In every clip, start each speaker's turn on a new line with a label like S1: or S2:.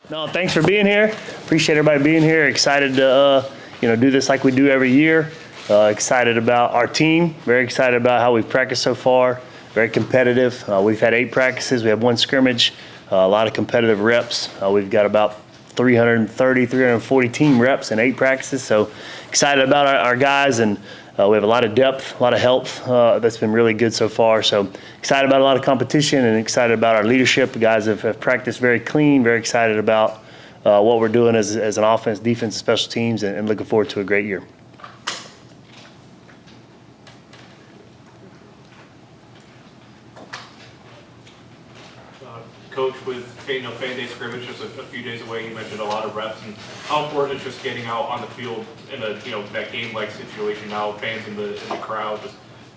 S1: No, thanks for being here. Appreciate everybody being here. Excited to do this like we do every year. Excited about our team. Very excited about how we've practiced so far. Very competitive. We've had 8 practices. We have 1 scrimmage. A lot of competitive reps. We've got about 330, 340 team reps in 8 practices. So excited about our guys, and we have a lot of depth, a lot of health. That's been really good so far. So excited about a lot of competition and excited about our leadership. The guys have practiced very clean, very excited about what we're doing as an offense, defense, and special teams, and looking forward to a great year.
S2: Coach, with fan day scrimmage just a few days away, you mentioned a lot of reps, and how important is just getting out on the field in a that game-like situation now, fans in the crowd, just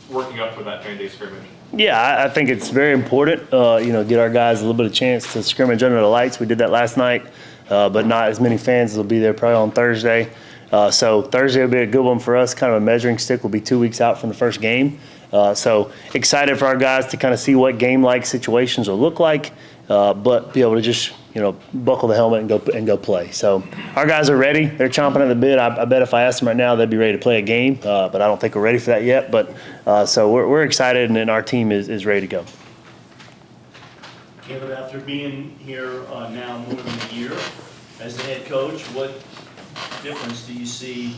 S2: working up for that fan day scrimmage?
S1: Yeah, I think it's very important. Get our guys a little bit of chance to scrimmage under the lights. We did that last night, but not as many fans will be there probably on Thursday. So Thursday will be a good one for us. Kind of a measuring stick. We'll be 2 weeks out from the first game. So excited for our guys to kind of see what game-like situations will look like. But be able to just buckle the helmet and go play. So our guys are ready. They're chomping at the bit. I bet if I asked them right now, they'd be ready to play a game. But I don't think we're ready for that yet. But so we're excited, and our team is ready to go.
S3: Kaleb, after being here now more than a year as the head coach, what difference do you see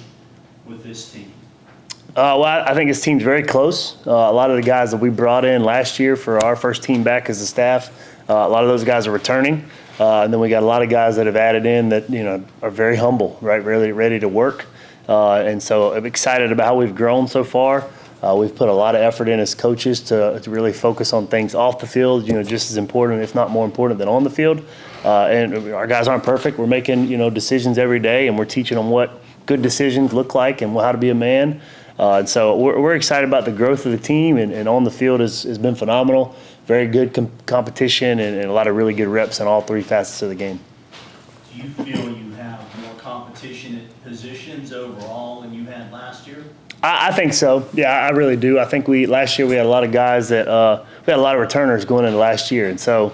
S3: with this team?
S1: Well, I think this team's very close. A lot of the guys that we brought in last year for our first team back as a staff, a lot of those guys are returning. And then we got a lot of guys that have added in that, are very humble, right, really ready to work. And so I'm excited about how we've grown so far. We've put a lot of effort in as coaches to really focus on things off the field, just as important, if not more important, than on the field. And our guys aren't perfect. We're making, decisions every day, and we're teaching them what good decisions look like and how to be a man. And so we're excited about the growth of the team, and on the field has been phenomenal. Very good competition and a lot of really good reps in all 3 facets of the game.
S3: Do you feel you have more competition at positions overall than you had last year?
S1: I think so. Yeah, I really do. I think last year we had a lot of guys that we had a lot of returners going into last year, and so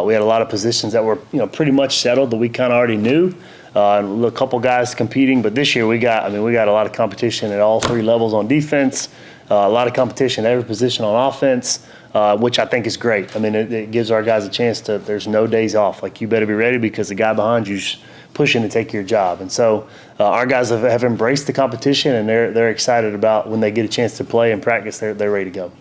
S1: we had a lot of positions that were pretty much settled that we kind of already knew. A couple guys competing, but this year we got a lot of competition at all 3 levels on defense, a lot of competition at every position on offense, which I think is great. It gives our guys a chance there's no days off. Like, you better be ready because the guy behind you's pushing to take your job. And so our guys have embraced the competition, and they're excited about when they get a chance to play and practice, they're ready to go.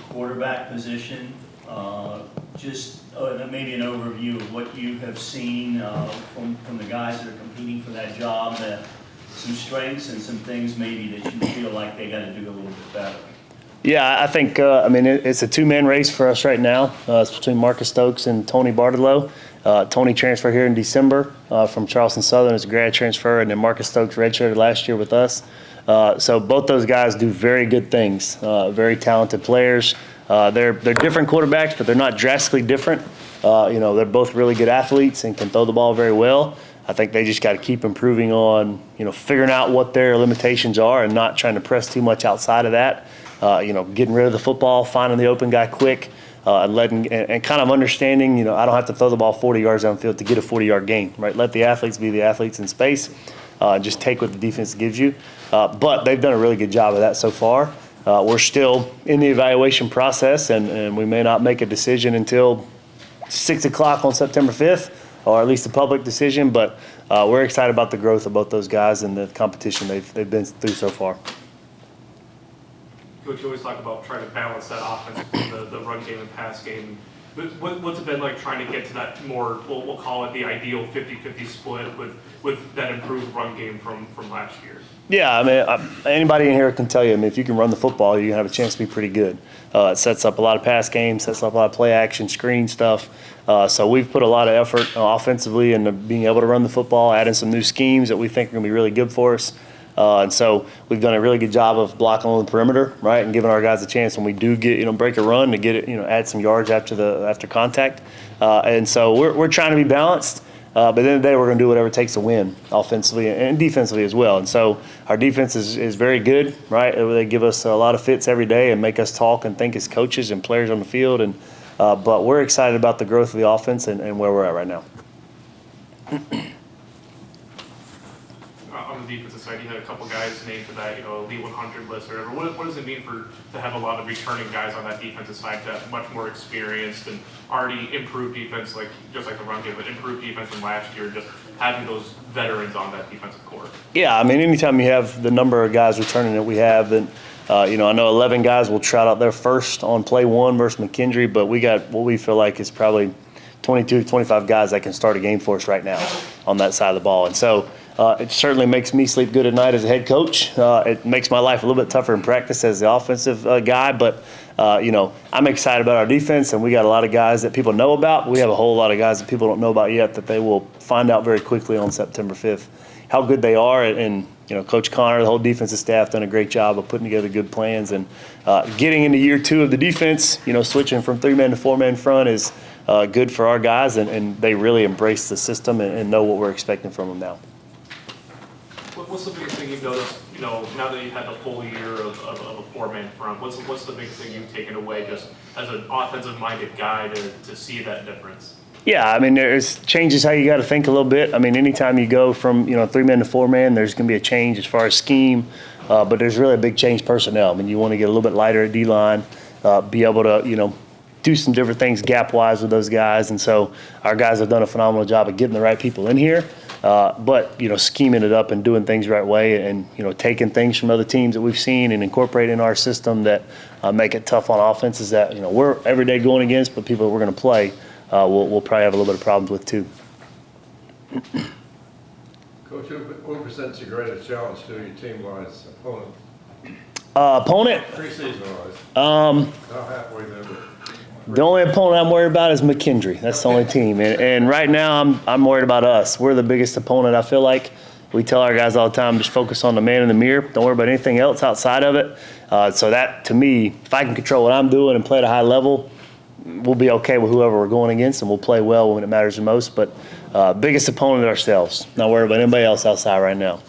S3: Quarterback position, just maybe an overview of what you have seen from the guys that are competing for that job, some strengths and some things maybe that you feel like they got to do a little bit better.
S1: Yeah, I think it's a 2-man race for us right now. It's between Marcus Stokes and Tony Bartolo. Tony transferred here in December from Charleston Southern as a grad transfer, and then Marcus Stokes redshirted last year with us. So both those guys do very good things. Very talented players. They're different quarterbacks, but they're not drastically different. They're both really good athletes and can throw the ball very well. I think they just got to keep improving on, figuring out what their limitations are and not trying to press too much outside of that. Getting rid of the football, finding the open guy quick, and kind of understanding, I don't have to throw the ball 40 yards downfield to get a 40-yard gain, right? Let the athletes be the athletes in space. Just take what the defense gives you. But they've done a really good job of that so far. We're still in the evaluation process, and we may not make a decision until 6 o'clock on September 5th, or at least a public decision. But we're excited about the growth of both those guys and the competition they've been through so far.
S2: Coach, you always talk about trying to balance that offense between the run game and pass game. What's it been like trying to get to that more, we'll call it the ideal 50-50 split with that improved run game from last year?
S1: Yeah, anybody in here can tell you, if you can run the football, you can have a chance to be pretty good. It sets up a lot of pass games, sets up a lot of play action, screen stuff. So we've put a lot of effort offensively into being able to run the football, adding some new schemes that we think are going to be really good for us. And so we've done a really good job of blocking on the perimeter, right, and giving our guys a chance when we do get, break a run to get it, add some yards after contact. And so we're trying to be balanced. But at the end of the day, we're going to do whatever it takes to win offensively and defensively as well. And so our defense is very good, right? They give us a lot of fits every day and make us talk and think as coaches and players on the field. And but we're excited about the growth of the offense and where we're at right now.
S2: On the defensive side, you had a couple guys named to that, Elite 100 list or whatever. What does it mean to have a lot of returning guys on that defensive side that have much more experienced and already improved defense, just like the run game, but improved defense from last year, just having those veterans on that defensive core?
S1: Yeah, I mean, anytime you have the number of guys returning that we have, then I know 11 guys will trot out there first on play one versus McKendree, but we got what we feel like is probably 22 to 25 guys that can start a game for us right now on that side of the ball. And so it certainly makes me sleep good at night as a head coach. It makes my life a little bit tougher in practice as the offensive guy, but I'm excited about our defense, and we got a lot of guys that people know about. We have a whole lot of guys that people don't know about yet that they will find out very quickly on September 5th how good they are. And Coach Connor, the whole defensive staff, done a great job of putting together good plans. And getting into year two of the defense, switching from 3-man to 4-man front is good for our guys, and they really embrace the system and know what we're expecting from them now.
S2: What's the biggest thing you've noticed, now that you've had the full year of a 4-man front, what's the biggest thing you've taken away just as an offensive-minded guy to see that difference? Yeah, I mean, there's changes how you got to think a little bit. I mean, anytime you go from 3-man to 4-man, there's going to be a change as far as scheme, but there's really a big change personnel. I mean, you want to get a little bit lighter at D-line, be able to do some different things gap-wise with those guys, and so our guys have done a phenomenal job of getting the right people in here. But scheming it up and doing things the right way, and taking things from other teams that we've seen and incorporating in our system that make it tough on offenses that we're every day going against, but people that we're going to play we'll probably have a little bit of problems with too.
S4: Coach, what presents your greatest challenge to your team-wise opponent?
S1: Opponent?
S4: Preseason-wise.
S1: Not
S4: halfway there, but.
S1: The only opponent I'm worried about is McKendree. That's the only team. And right now I'm worried about us. We're the biggest opponent, I feel like. We tell our guys all the time, just focus on the man in the mirror. Don't worry about anything else outside of it. So that, to me, if I can control what I'm doing and play at a high level, we'll be okay with whoever we're going against, and we'll play well when it matters the most. But biggest opponent ourselves. Not worried about anybody else outside right now.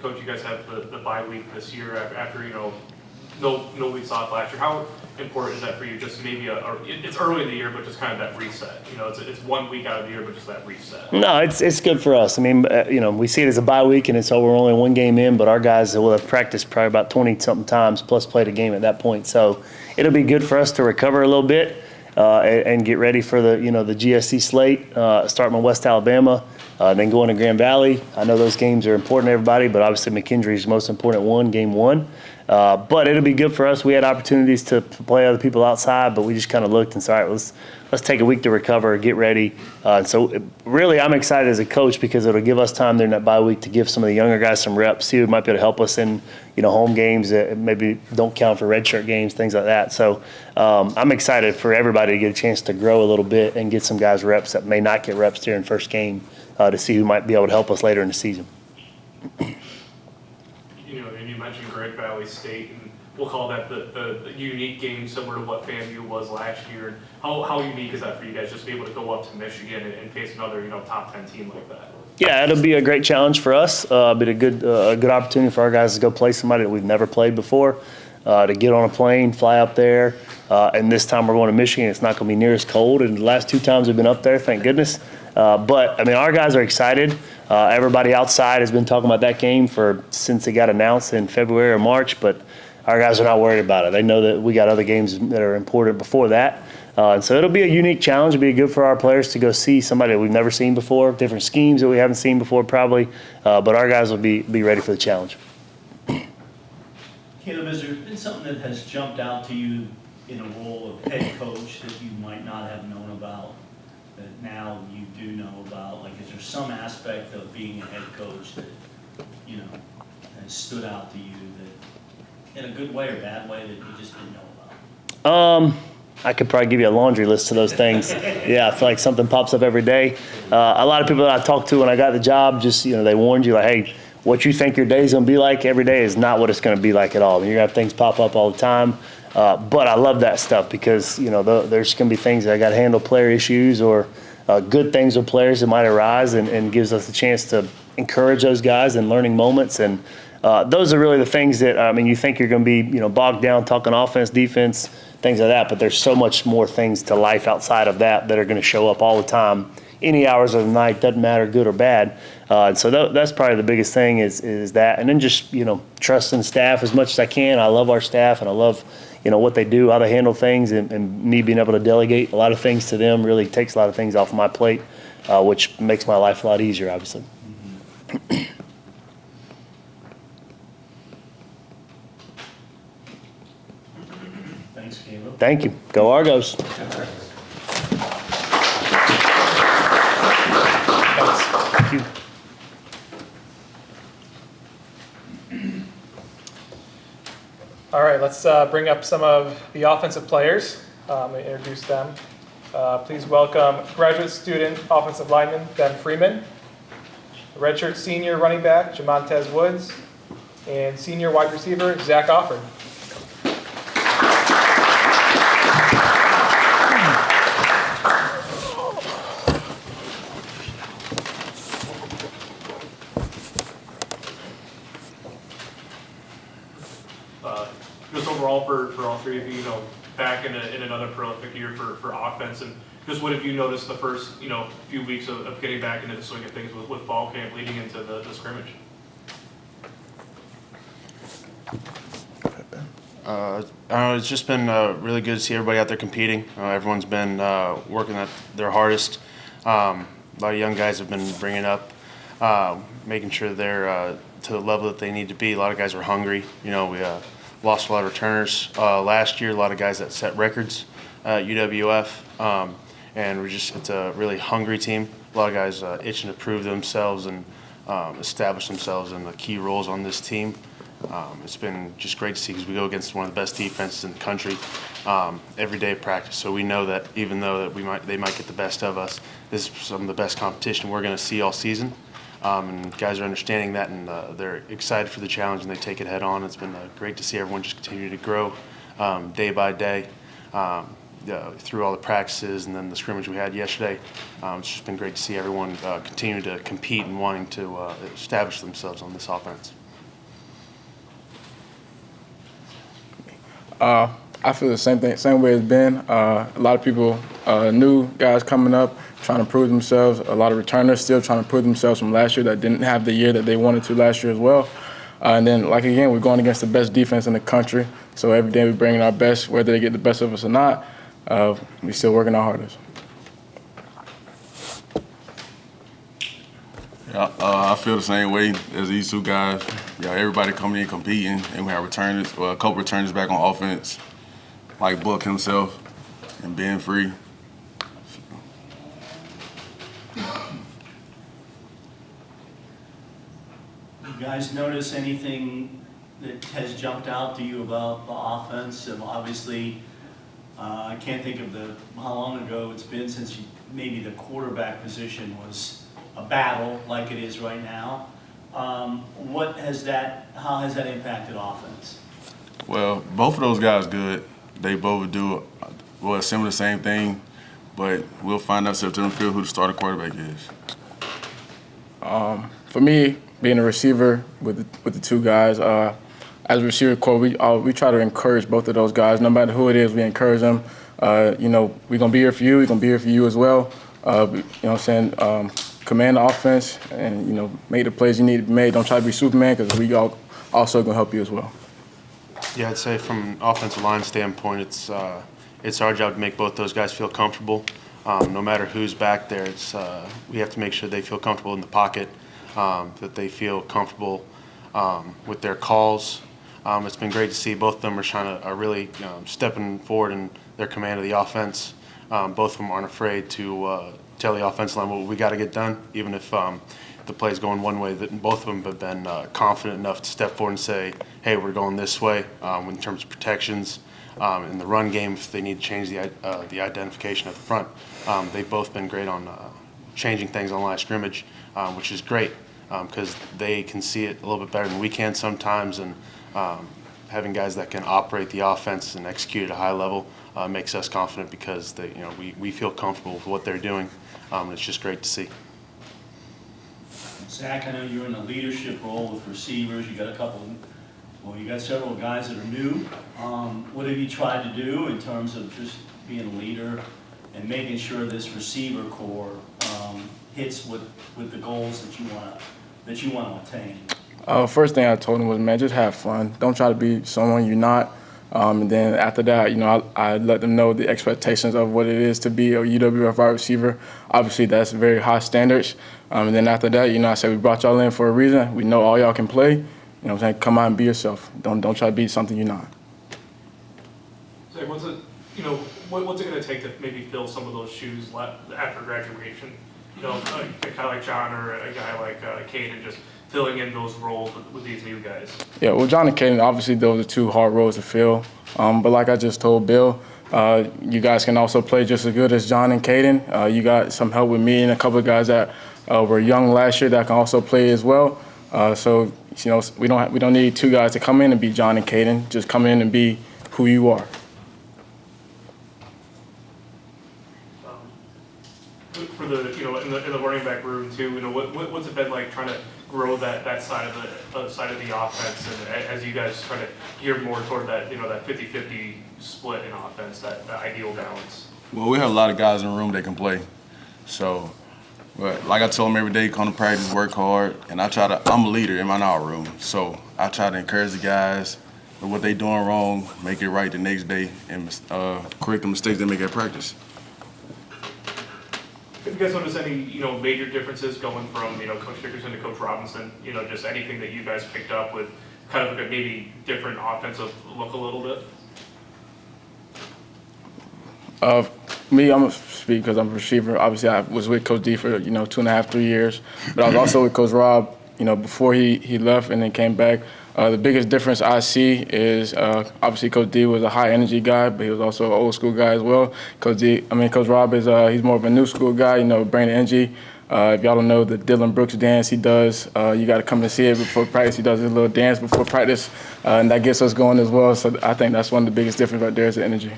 S2: Coach, you guys have the bye week this year after no weeks off last year. How important is that for you? Just maybe it's early in the year, but just kind of that reset. It's 1 week out of the year, but just that reset.
S1: No, it's good for us. I mean, we see it as a bye week, and so we're only one game in, but our guys will have practiced probably about 20-something times plus played a game at that point. So it'll be good for us to recover a little bit and get ready for the the GSC slate, starting in West Alabama, then going to Grand Valley. I know those games are important to everybody, but obviously McKendree is the most important one, game one. But it'll be good for us. We had opportunities to play other people outside, but we just kind of looked and said, all right, let's take a week to recover, get ready. Really, I'm excited as a coach because it'll give us time during that bye week to give some of the younger guys some reps, see who might be able to help us in home games that maybe don't count for redshirt games, things like that. So I'm excited for everybody to get a chance to grow a little bit and get some guys reps that may not get reps during first game to see who might be able to help us later in the season.
S2: And you mentioned Grand Valley State, and we'll call that the unique game similar to what FAMU was last year. How unique is that for you guys, just to be able to go up to Michigan and face another top 10 team like that?
S1: Yeah, it'll be a great challenge for us. But a good opportunity for our guys to go play somebody that we've never played before, to get on a plane, fly up there. And this time we're going to Michigan. It's not going to be near as cold. And the last 2 times we've been up there, thank goodness. But I mean, our guys are excited. Everybody outside has been talking about that game since it got announced in February or March, but our guys are not worried about it. They know that we got other games that are important before that. And so it'll be a unique challenge. It'll be good for our players to go see somebody that we've never seen before, different schemes that we haven't seen before probably, but our guys will be ready for the challenge.
S3: Kaleb, has there been something that has jumped out to you in a role of head coach that you might not have known about, that now you do know about? Like, is there some aspect of being a head coach that, has stood out to you that, in a good way or bad way, that you just didn't know about?
S1: I could probably give you a laundry list of those things. Yeah, I feel like something pops up every day. A lot of people that I talked to when I got the job, just, they warned you, like, hey, what you think your day's going to be like every day is not what it's going to be like at all. I mean, you're going to have things pop up all the time. But I love that stuff because, there's going to be things that I got to handle, player issues or good things with players that might arise, and gives us a chance to encourage those guys in learning moments. And those are really the things that, you think you're going to be, bogged down talking offense, defense, things like that. But there's so much more things to life outside of that are going to show up all the time, any hours of the night, doesn't matter, good or bad. And so that's probably the biggest thing is that. And then just, trusting staff as much as I can. I love our staff, and I love, what they do, how they handle things, and me being able to delegate a lot of things to them really takes a lot of things off my plate, which makes my life a lot easier, obviously.
S3: Thanks, Kaleb.
S1: Thank you. Go Argos. Thank you.
S5: All right, let's bring up some of the offensive players and introduce them. Please welcome graduate student offensive lineman Ben Freeman, redshirt senior running back Jamontez Woods, and senior wide receiver Zac Offord.
S2: Just overall for all three of you, back in another prolific year for offense, and just what have you noticed the first, few weeks of getting back into the swing of things with fall camp leading into the scrimmage?
S6: I don't know, it's just been really good to see everybody out there competing. Everyone's been working at their hardest. A lot of young guys have been bringing up, making sure they're to the level that they need to be. A lot of guys are hungry. We lost a lot of returners last year, a lot of guys that set records at UWF. And it's a really hungry team. A lot of guys itching to prove themselves and establish themselves in the key roles on this team. It's been just great to see because we go against one of the best defenses in the country every day of practice. So we know that even though that they might get the best of us, this is some of the best competition we're going to see all season. And guys are understanding that, and they're excited for the challenge, and they take it head on. It's been great to see everyone just continue to grow day by day through all the practices and then the scrimmage we had yesterday. It's just been great to see everyone continue to compete and wanting to establish themselves on this offense.
S7: I feel the same thing, same way it's been. A lot of people, new guys coming up, trying to prove themselves. A lot of returners still trying to prove themselves from last year that didn't have the year that they wanted to last year as well. And then, again, we're going against the best defense in the country. So every day we're bringing our best, whether they get the best of us or not. We're still working our hardest.
S8: Yeah, I feel the same way as these two guys. Yeah, everybody coming in competing, and we have returners, a couple returners back on offense, like Buck himself and Ben Free.
S3: You guys notice anything that has jumped out to you about the offense? And obviously, I can't think of how long ago it's been since maybe the quarterback position was a battle like it is right now. How has that impacted offense?
S8: Well, both of those guys good. They both do similar same thing, but we'll find out September 5th who the starting quarterback is.
S7: For me, being a receiver with the two guys, as a receiver core, we try to encourage both of those guys. No matter who it is, we encourage them. We're gonna be here for you. We're gonna be here for you as well. Command the offense and make the plays you need to be made. Don't try to be Superman because we all also gonna help you as well.
S6: Yeah, I'd say from an offensive line standpoint, it's our job to make both those guys feel comfortable. No matter who's back there, we have to make sure they feel comfortable in the pocket, that they feel comfortable with their calls. It's been great to see both of them are really stepping forward in their command of the offense. Both of them aren't afraid to tell the offensive line what we got to get done, even if the play's going one way. That both of them have been confident enough to step forward and say, "Hey, we're going this way." In terms of protections, in the run game, if they need to change the identification at the front, they've both been great on changing things on line of scrimmage, which is great. because they can see it a little bit better than we can sometimes, and having guys that can operate the offense and execute at a high level makes us confident because we feel comfortable with what they're doing. It's just great to see.
S3: Zach, I know you're in a leadership role with receivers. You got several guys that are new. What have you tried to do in terms of just being a leader and making sure this receiver core hits with the goals that you want to attain?
S7: First thing I told him was, man, just have fun. Don't try to be someone you're not. And then after that, I let them know the expectations of what it is to be a UWF wide receiver. Obviously, that's very high standards. And then after that, I said, we brought y'all in for a reason. We know all y'all can play. You know what I'm saying? Come out and be yourself. Don't try to be something you're not.
S2: So what's it going to take to maybe fill some of those shoes after graduation? Kind of like John or a guy like Aidan, just filling in those roles with these new guys.
S7: Yeah, well, John and Aidan, obviously those are two hard roles to fill. But like I just told Bill, you guys can also play just as good as John and Aidan. You got some help with me and a couple of guys that were young last year that can also play as well. So we don't need two guys to come in and be John and Aidan. Just come in and be who you are.
S2: For the in the running back room too, what's it been like trying to grow that side of the offense, and as you guys try to gear more toward that that 50-50 split in offense, that ideal balance?
S8: Well, we have a lot of guys in the room that can play. So, but like I told them every day, come to practice, work hard, and I'm a leader in my out room. So I try to encourage the guys with what they doing wrong, make it right the next day, and correct the mistakes they make at practice.
S2: Have you guys noticed any, major differences going from, Coach Dickerson to Coach Robinson? Just anything that you guys picked up with kind of like a maybe different offensive look a little bit?
S7: Me, I'm going to speak because I'm a receiver. Obviously, I was with Coach D for, 2.5, 3 years. But I was also with Coach Rob, before he left and then came back. The biggest difference I see is obviously Coach D was a high energy guy, but he was also an old school guy as well. Coach Rob is he's more of a new school guy, bring the energy. If y'all don't know the Dylan Brooks dance he does, you got to come and see it before practice. He does his little dance before practice, and that gets us going as well. So I think that's one of the biggest difference right there is the energy.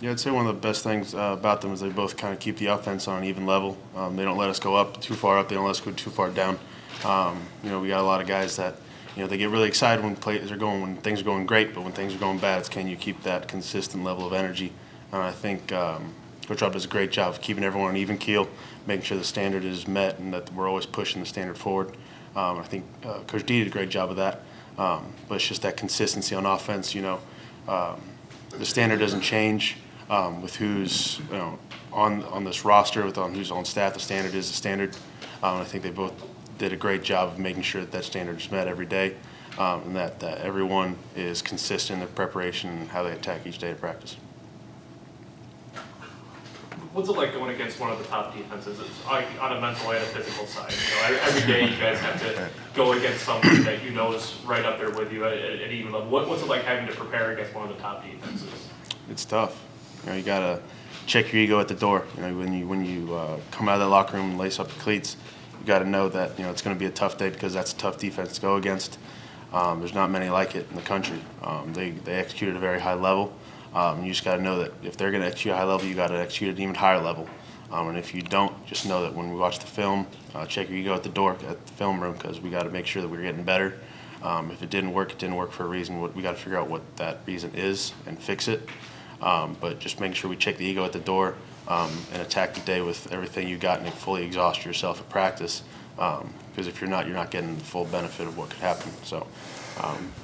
S6: Yeah, I'd say one of the best things about them is they both kind of keep the offense on an even level. They don't let us go up too far up. They don't let us go too far down. We got a lot of guys that, they get really excited when things are going great, but when things are going bad, it's can you keep that consistent level of energy? And I think Coach Rob does a great job of keeping everyone on an even keel, making sure the standard is met and that we're always pushing the standard forward. I think Coach D did a great job of that, but it's just that consistency on offense. The standard doesn't change with who's on this roster, with who's on staff. The standard is the standard. I think they both did a great job of making sure that standard is met every day, and that everyone is consistent in their preparation and how they attack each day of practice.
S2: What's it like going against one of the top defenses? It's on a mental and a physical side. Every day you guys have to go against somebody that is right up there with you at even level. What's it like having to prepare against one of the top defenses?
S6: It's tough. You gotta check your ego at the door. When you come out of that locker room and lace up your cleats, you got to know that it's going to be a tough day because that's a tough defense to go against. There's not many like it in the country. They execute at a very high level. You just got to know that if they're going to execute at a high level, you got to execute at an even higher level. And if you don't, just know that when we watch the film, check your ego at the door at the film room because we got to make sure that we're getting better. If it didn't work for a reason. We got to figure out what that reason is and fix it. But just making sure we check the ego at the door and attack the day with everything you got and fully exhaust yourself at practice. Because if you're not getting the full benefit of what could happen. So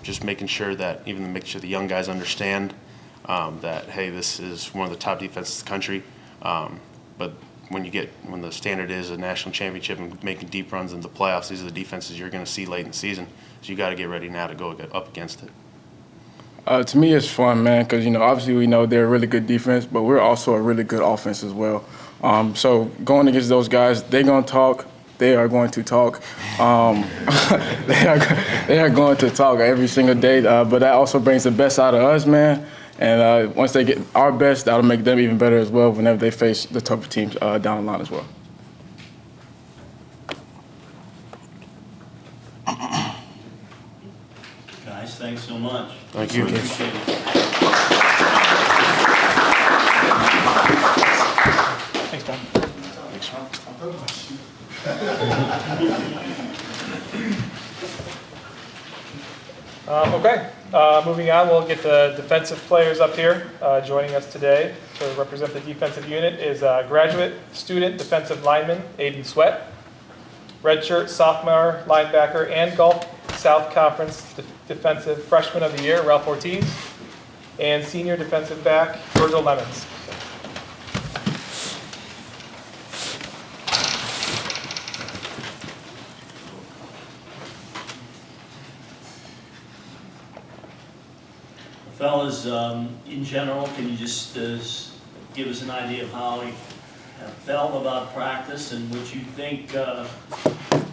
S6: just making sure that make sure the young guys understand that, hey, this is one of the top defenses in the country. But when the standard is a national championship and making deep runs in the playoffs, these are the defenses you're going to see late in the season. So you got to get ready now to go up against it.
S7: To me, it's fun, man, because, obviously we know they're a really good defense, but we're also a really good offense as well. So going against those guys, they're going to talk. They are going to talk. They are going to talk every single day, but that also brings the best out of us, man. And once they get our best, that'll make them even better as well whenever they face the tougher teams down the line as well.
S3: Guys, thanks so much.
S6: Thank you.
S3: Appreciate it.
S5: Thanks, Tom. Okay, moving on, we'll get the defensive players up here. Joining us today to represent the defensive unit is graduate student defensive lineman Aidan Swett, redshirt sophomore linebacker and Gulf South Conference defensive freshman of the year Ralph Ortiz, and senior defensive back Virgil Lemons.
S3: Fellas, in general, can you just give us an idea of how you have felt about practice and what you think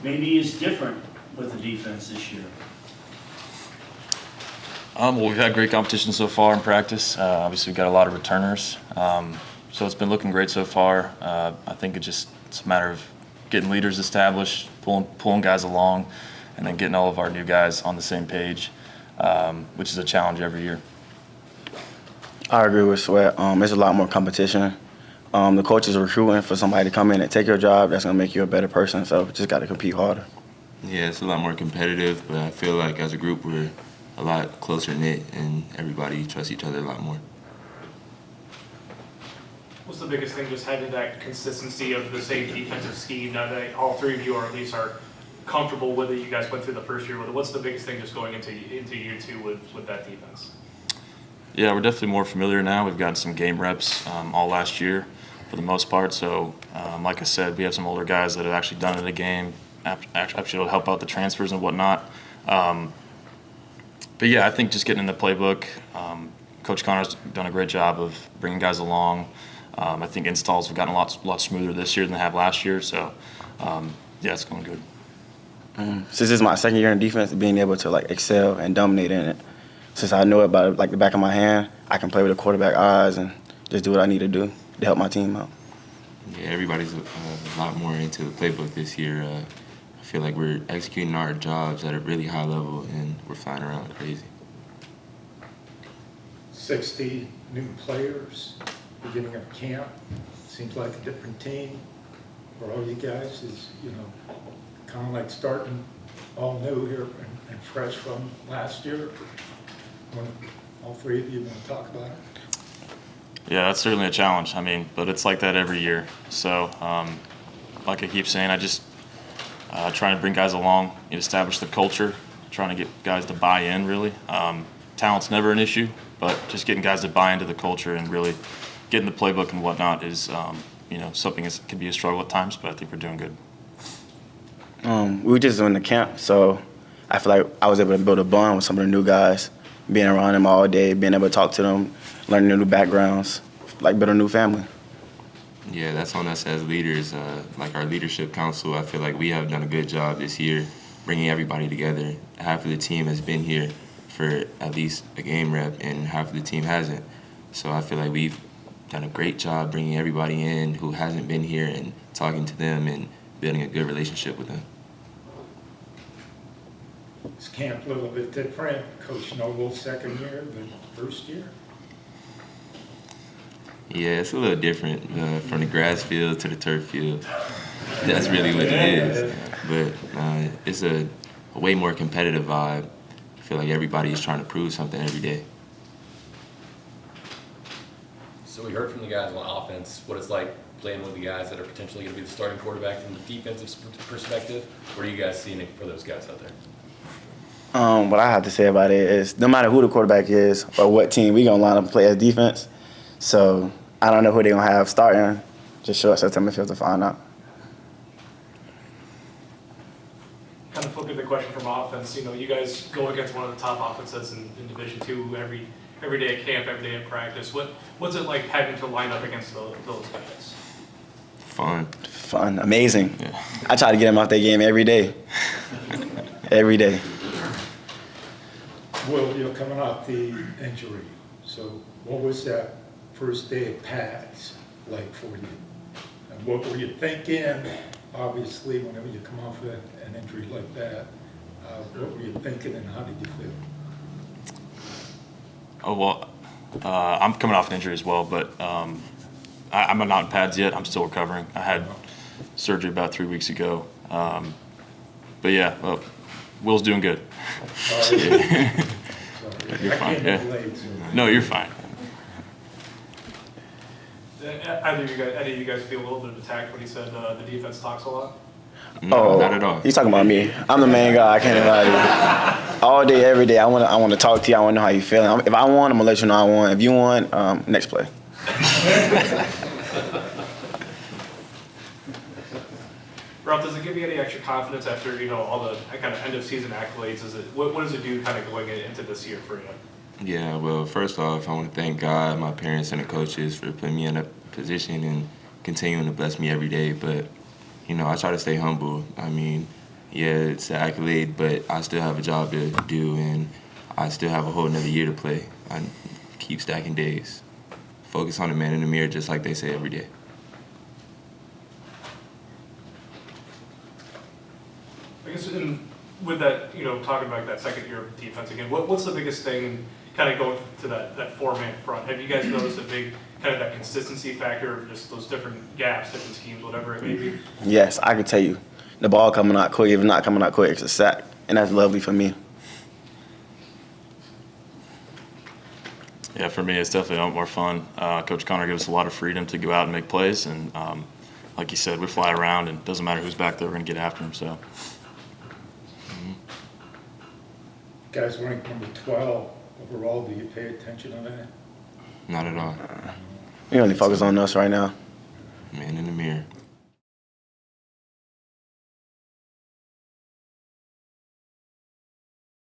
S3: maybe is different with the defense this year?
S9: Well, we've had great competition so far in practice. Obviously, we've got a lot of returners, so it's been looking great so far. I think it's a matter of getting leaders established, pulling guys along, and then getting all of our new guys on the same page, which is a challenge every year.
S10: I agree with Swett. There's a lot more competition. The coach is recruiting for somebody to come in and take your job. That's going to make you a better person, so just got to compete harder.
S11: Yeah, it's a lot more competitive, but I feel like as a group we're a lot closer knit and everybody trusts each other a lot more.
S2: What's the biggest thing, just having that consistency of the same defensive scheme, now that all three of you are at least are comfortable with it, you guys went through the first year with it, what's the biggest thing just going into year two with that defense?
S9: Yeah, we're definitely more familiar now. We've gotten some game reps all last year for the most part. So, like I said, we have some older guys that have actually done it in a game, actually help out the transfers and whatnot. But yeah, I think just getting in the playbook, Coach Connor's done a great job of bringing guys along. I think installs have gotten a lot smoother this year than they have last year. So, yeah, it's going good.
S10: Since this is my second year in defense, being able to excel and dominate in it. Since I know it by the back of my hand, I can play with the quarterback eyes and just do what I need to do to help my team out.
S11: Yeah, everybody's a lot more into the playbook this year. I feel like we're executing our jobs at a really high level and we're flying around crazy.
S12: 60 new players, beginning of camp. Seems like a different team for all you guys. Is, kind of like starting all new here and fresh from last year. All three of you want to talk about it?
S9: Yeah, that's certainly a challenge. But it's like that every year. So, like I keep saying, I just trying to bring guys along, establish the culture, trying to get guys to buy in, really. Talent's never an issue, but just getting guys to buy into the culture and really getting the playbook and whatnot is, something that can be a struggle at times, but I think we're doing good.
S10: We were just in the camp, so I feel like I was able to build a bond with some of the new guys, being around them all day, being able to talk to them, learning their new backgrounds, build a new family.
S11: Yeah, that's on us as leaders. Like our leadership council, I feel like we have done a good job this year bringing everybody together. Half of the team has been here for at least a game rep, and half of the team hasn't. So I feel like we've done a great job bringing everybody in who hasn't been here and talking to them and building a good relationship with them.
S12: Is camp a little bit different? Coach Nobles, second year, but first year?
S11: Yeah, it's a little different from the grass field to the turf field. That's really what it is. But it's a way more competitive vibe. I feel like everybody is trying to prove something every day.
S13: So we heard from the guys on offense what it's like playing with the guys that are potentially going to be the starting quarterback from the defensive perspective. What are you guys seeing for those guys out there?
S10: What I have to say about it is no matter who the quarterback is or what team, we going to line up and play as defense. So I don't know who they're going to have starting. Just show us September 5th to find out.
S2: Kind of flipping the question from offense, you guys go against one of the top offenses in Division II every day at camp, every day at practice. What's it like having to line up against those guys?
S11: Fun,
S10: amazing.
S11: Yeah.
S10: I try to get them off their game every day. Every day.
S12: Will, you're coming off the injury. So what was that first day of pads like for you? And what were you thinking? Obviously, whenever you come off an injury like that, what were you thinking and how did you feel?
S9: Oh, well, I'm coming off an injury as well, but I'm not in pads yet. I'm still recovering. I had surgery about 3 weeks ago. But yeah, well, Will's doing good. You're fine. Yeah. No, you're fine.
S2: Either of you guys feel a little bit of attacked when he said the defense talks a lot?
S9: No, not at all.
S10: You talking about me? I'm the main guy. I can't even lie to you. All day, every day, I want to talk to you. I want to know how you feeling. If I won, I'm gonna let you know I won. If you won, next play.
S2: Ralph, does it give you any extra confidence after all the kind of end of season accolades? What does it do kind of going into this year for you?
S11: Yeah, well, first off, I want to thank God, my parents, and the coaches for putting me in a position and continuing to bless me every day. But, I try to stay humble. I mean, yeah, it's an accolade, but I still have a job to do, and I still have a whole another year to play. I keep stacking days. Focus on the man in the mirror, just like they say every day.
S2: I guess with that, talking about that second year of defense again, what's the biggest thing kind of going to that four-man front? Have you guys noticed a big kind of that consistency factor of just those different gaps, different schemes, whatever it may be?
S10: Yes, I can tell you. The ball coming out quick. If it's not coming out quick, it's a sack. And that's lovely for me.
S9: Yeah, for me, it's definitely a lot more fun. Coach Connor gives us a lot of freedom to go out and make plays. And like you said, we fly around, and it doesn't matter who's back there, we're going to get after him. So.
S12: Guys ranked number 12 overall. Do you pay attention to that?
S11: Not at all.
S10: We only focus on us right now.
S11: Man in the mirror.